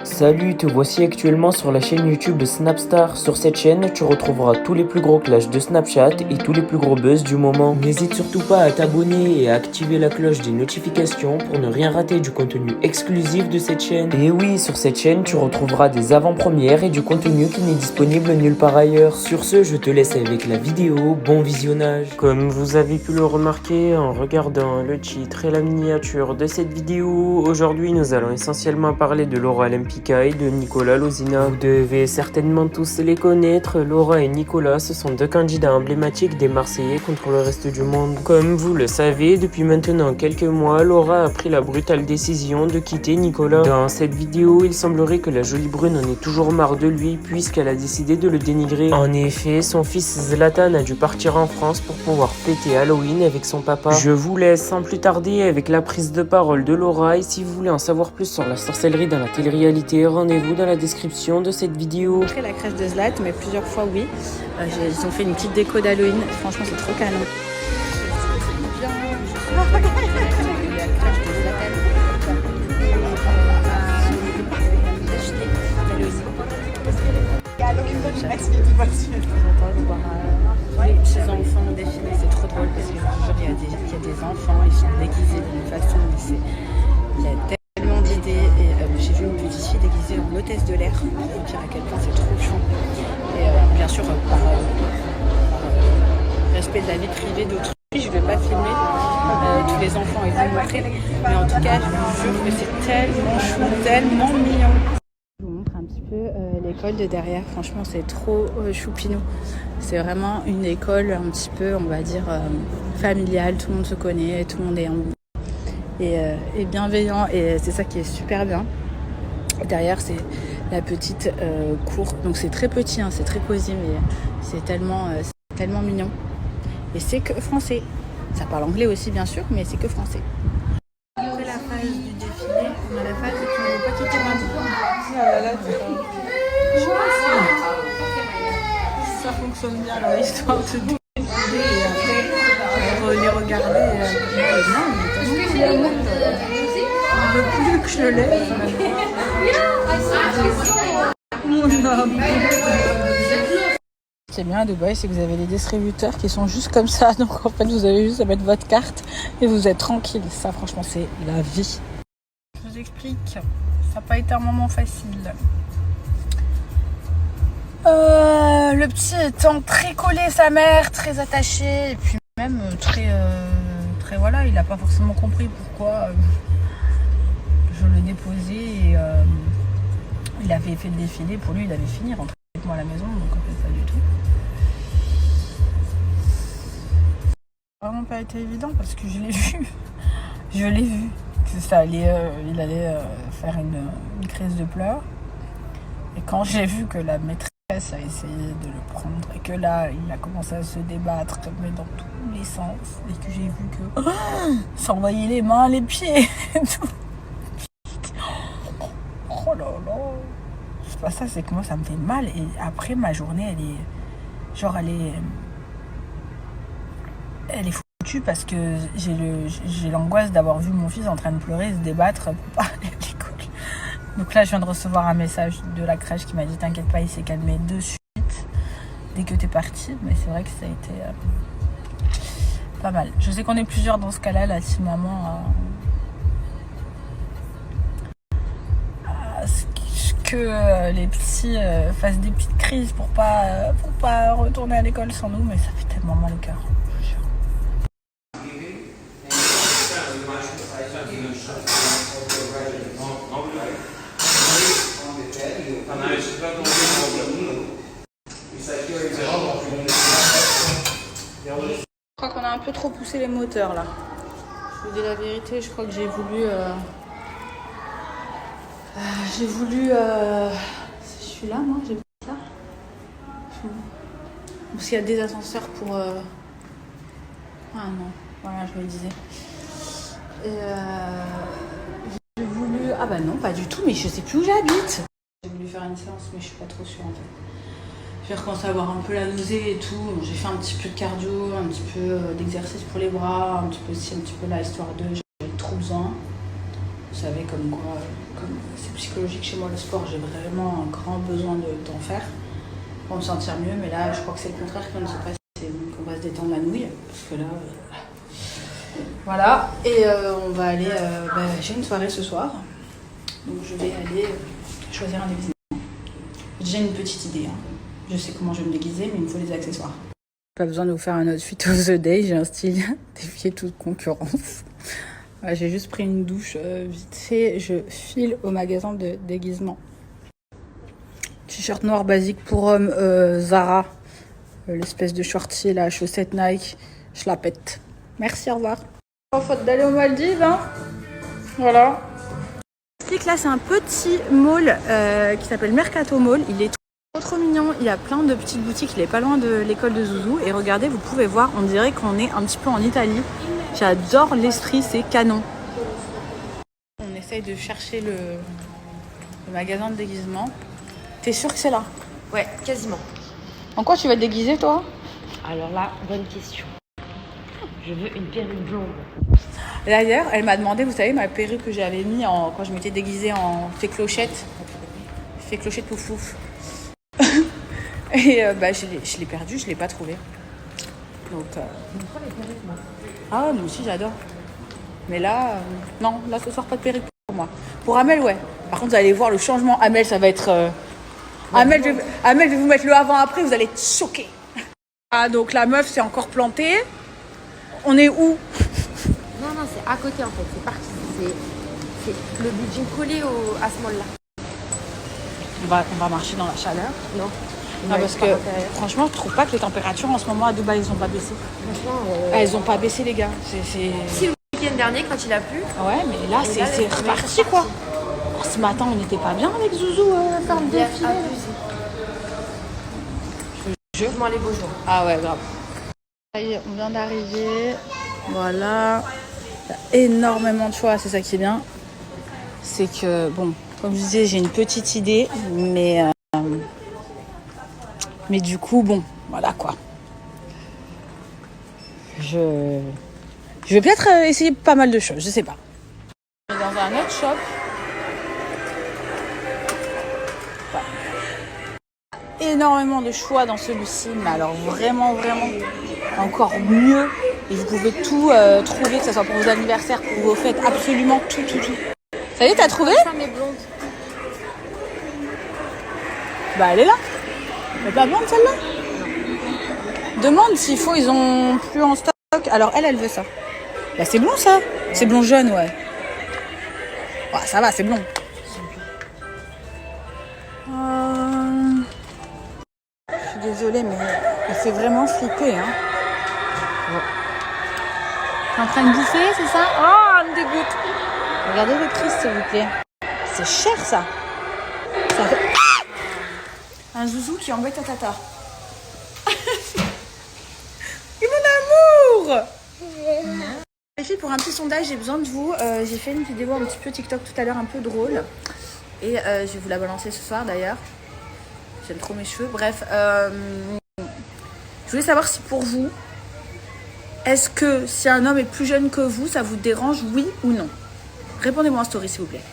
Salut, te voici actuellement sur la chaîne YouTube de Snapstar. Sur cette chaîne, tu retrouveras tous les plus gros clashs de Snapchat et tous les plus gros buzz du moment. N'hésite surtout pas à t'abonner et à activer la cloche des notifications pour ne rien rater du contenu exclusif de cette chaîne. Et oui, sur cette chaîne, tu retrouveras des avant-premières et du contenu qui n'est disponible nulle part ailleurs. Sur ce, je te laisse avec la vidéo. Bon visionnage. Comme vous avez pu le remarquer en regardant le titre et la miniature de cette vidéo, aujourd'hui nous allons essentiellement parler de Laura Lempicka et de Nicolas Lozina. Vous devez certainement tous les connaître. Laura et Nicolas, ce sont deux candidats emblématiques des Marseillais contre le reste du monde. Comme vous le savez, depuis maintenant quelques mois, Laura a pris la brutale décision de quitter Nicolas. Dans cette vidéo, il semblerait que la jolie brune en ait toujours marre de lui puisqu'elle a décidé de le dénigrer. En effet, son fils Zlatan a dû partir en France pour pouvoir fêter Halloween avec son papa. Je vous laisse sans plus tarder avec la prise de parole de Laura, et si vous voulez en savoir plus sur la sorcellerie dans la télé-réalité, rendez-vous dans la description de cette vidéo. J'ai la crèche de Zlat, mais plusieurs fois oui. Ils ont fait une petite déco d'Halloween. Franchement, c'est trop canon. Chez enfants défilés, c'est trop drôle parce que il y a des enfants, ils sont déguisés d'une façon, mais il y a tellement d'idées. Et j'ai vu une petite fille déguisée en hôtesse de l'air pour vous dire à quel point c'est trop chou. Et bien sûr, par respect de la vie privée d'autrui, je ne vais pas filmer tous les enfants et vous montrer, mais en tout cas, je vous jure que c'est tellement chou, tellement mignon. Je vous montre un petit peu l'école de derrière. Franchement, c'est trop choupinou. C'est vraiment une école un petit peu, on va dire, familiale. Tout le monde se connaît, tout le monde est bienveillant, et c'est ça qui est super bien. Et derrière, c'est la petite cour. Donc c'est très petit, hein, c'est très cosy, mais c'est tellement mignon. Et c'est que français. Ça parle anglais aussi, bien sûr, mais c'est que français. Après la phase du défilé, on a la phase où tu ne veux pas quitter ma ça fonctionne bien dans l'histoire de défilé, et après les regarder. Non, on ne veut plus que je le lève. C'est bien à Dubaï, c'est que vous avez les distributeurs qui sont juste comme ça. Donc en fait, vous avez juste à mettre votre carte et vous êtes tranquille. Ça, franchement, c'est la vie. Je vous explique. Ça n'a pas été un moment facile. Le petit étant très collé à sa mère, très attaché, et puis même très voilà, il n'a pas forcément compris pourquoi je le déposais, et il avait fait le défilé. Pour lui, il avait fini, rentrer avec moi à la maison, donc en fait pas du tout. Vraiment pas été évident parce que je l'ai vu que ça allait, il allait faire une crise de pleurs, et quand j'ai vu que la maîtresse a essayé de le prendre et que là il a commencé à se débattre mais dans tous les sens, et que j'ai vu que s'envoyer les mains, les pieds et tout. Oh là là, c'est pas ça, c'est que moi ça me fait mal, et après ma journée elle est foutue parce que j'ai l'angoisse d'avoir vu mon fils en train de pleurer, se débattre pour pas aller à l'école. Donc là, je viens de recevoir un message de la crèche qui m'a dit « T'inquiète pas, il s'est calmé de suite dès que t'es parti ». Mais c'est vrai que ça a été pas mal. Je sais qu'on est plusieurs dans ce cas-là, là, si maman que les petits fassent des petites crises pour pas retourner à l'école sans nous, mais ça fait tellement mal au cœur. Je crois qu'on a un peu trop poussé les moteurs là. Je vous dis la vérité, je crois que j'ai voulu je suis là, moi, j'ai pas ça. Parce qu'il y a des ascenseurs pour ah non, voilà, je me le disais. Et j'ai voulu, ah bah non, pas du tout, mais je sais plus où j'habite. J'ai voulu faire une séance, mais je suis pas trop sûre en fait. J'ai recommencé à avoir un peu la nausée et tout. J'ai fait un petit peu de cardio, un petit peu d'exercice pour les bras, un petit peu ci, un petit peu là, histoire de... J'avais trop besoin. Vous savez, comme quoi, comme c'est psychologique chez moi le sport, j'ai vraiment un grand besoin d'en faire pour me sentir mieux. Mais là, je crois que c'est le contraire qui vient de se passer. C'est qu'on va se détendre la nouille. Parce que là... Voilà. Et on va aller... j'ai une soirée ce soir. Donc je vais aller choisir un déguisement. J'ai déjà une petite idée. Hein. Je sais comment je vais me déguiser, mais il me faut les accessoires. Pas besoin de vous faire un outfit of the day. J'ai un style défier toute concurrence. Ouais, j'ai juste pris une douche vite fait. Je file au magasin de déguisement. T-shirt noir basique pour homme Zara. L'espèce de shorty, la chaussette Nike. Je la pète. Merci, au revoir. Oh, faute d'aller aux Maldives, hein. Voilà. Là, c'est un petit mall qui s'appelle Mercato Mall. Il est trop mignon. Il y a plein de petites boutiques. Il est pas loin de l'école de Zouzou. Et regardez, vous pouvez voir, on dirait qu'on est un petit peu en Italie. J'adore l'esprit, c'est canon. On essaye de chercher le magasin de déguisement. T'es sûr que c'est là? Ouais, quasiment. En quoi tu vas te déguiser, toi? Alors là, bonne question. Je veux une perruque blonde. D'ailleurs, elle m'a demandé, vous savez, ma perruque que j'avais mis quand je m'étais déguisée en fée clochette. Fée clochette pouf. Et je l'ai perdue, je l'ai pas trouvée. Donc, ah, moi aussi, j'adore. Mais là, non, là, ce soir, pas de perruque pour moi. Pour Amel, ouais. Par contre, vous allez voir le changement. Amel, ça va être... Amel, je vais vous mettre le avant-après, vous allez être choqués. Ah, donc la meuf s'est encore plantée. On est où? Non, c'est à côté en fait. C'est parti. C'est le building collé à ce mall-là. On va marcher dans la chaleur. Non. Non, parce que franchement, je trouve pas que les températures en ce moment à Dubaï, elles ont pas baissé. Franchement, elles ont pas baissé, les gars. Si le week-end dernier, quand il a plu. Ouais, mais là, c'est reparti, quoi. Ce matin, on n'était pas bien avec Zouzou à faire le défilé. Je m'en les beaux jours. Ah ouais, grave. Ça y est, on vient d'arriver. Voilà. Il y a énormément de choix, c'est ça qui est bien. C'est que, bon, comme je disais, j'ai une petite idée, mais du coup, bon, voilà quoi. Je vais peut-être essayer pas mal de choses, je sais pas. Dans un autre shop. Énormément de choix dans celui-ci, mais alors vraiment encore mieux. Et vous pouvez tout trouver, que ce soit pour vos anniversaires, pour vos fêtes, absolument tout. Ça y est, t'as trouvé? Femme est blonde. Bah elle est là. Elle est pas blonde celle-là? Demande s'il faut, ils ont plus en stock. Alors elle veut ça. Bah c'est blond ça. C'est blond jaune, ouais. Ouais, ça va, c'est blond. Je suis désolée, mais elle fait vraiment flipper, hein. T'es en train de bouffer, c'est ça? Oh, elle me dégoûte. Regardez le prix, s'il vous plaît. C'est cher, ça. Ça fait... Un zouzou qui embête ta tata. Et mon amour! Les filles, pour un petit sondage, j'ai besoin de vous. J'ai fait une vidéo un petit peu TikTok tout à l'heure, un peu drôle. Et je vais vous la balancer ce soir, d'ailleurs. J'aime trop mes cheveux. Bref, je voulais savoir si pour vous, est-ce que si un homme est plus jeune que vous, ça vous dérange, oui ou non? Répondez-moi en story, s'il vous plaît.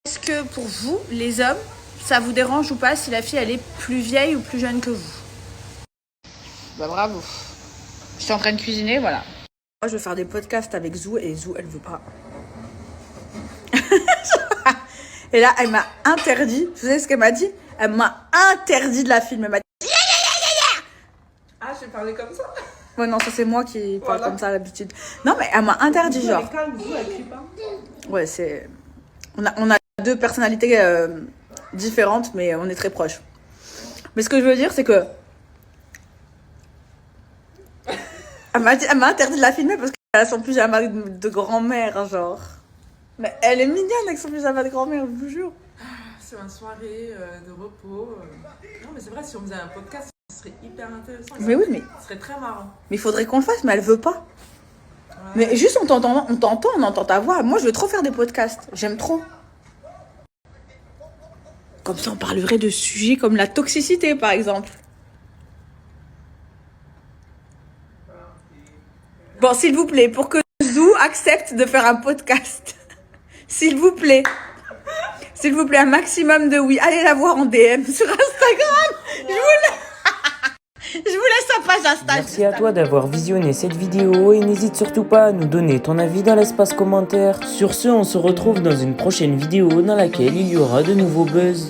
Est-ce que pour vous, les hommes, ça vous dérange ou pas si la fille, elle est plus vieille ou plus jeune que vous? Bah bravo. Je suis en train de cuisiner, voilà. Moi, je veux faire des podcasts avec Zou et Zou, elle veut pas. Et là, elle m'a interdit. Vous savez ce qu'elle m'a dit? Elle m'a interdit de la filmer. Elle m'a dit... Ah, j'ai parlé comme ça? Ouais, non, ça c'est moi qui parle comme ça à l'habitude. Non, mais elle m'a interdit, genre. Ouais, c'est... On a deux personnalités différentes, mais on est très proches. Mais ce que je veux dire, c'est que... Elle m'a interdit de la filmer parce qu'elle a son pyjama de grand-mère, genre. Mais elle est mignonne avec son pyjama de grand-mère, je vous jure. C'est une soirée de repos. Non, mais c'est vrai, si on faisait un podcast, ce serait hyper intéressant. Mais oui, mais... Ce serait très marrant. Mais il faudrait qu'on le fasse, mais elle veut pas. Ouais. Mais juste on t'entend, on entend ta voix. Moi, je veux trop faire des podcasts. J'aime trop. Comme ça, on parlerait de sujets comme la toxicité, par exemple. Bon, s'il vous plaît, pour que Zou accepte de faire un podcast. S'il vous plaît. S'il vous plaît, un maximum de oui. Allez la voir en DM sur Instagram. Je vous laisse sa page Insta. Merci à toi d'avoir visionné cette vidéo et n'hésite surtout pas à nous donner ton avis dans l'espace commentaire. Sur ce, on se retrouve dans une prochaine vidéo dans laquelle il y aura de nouveaux buzz.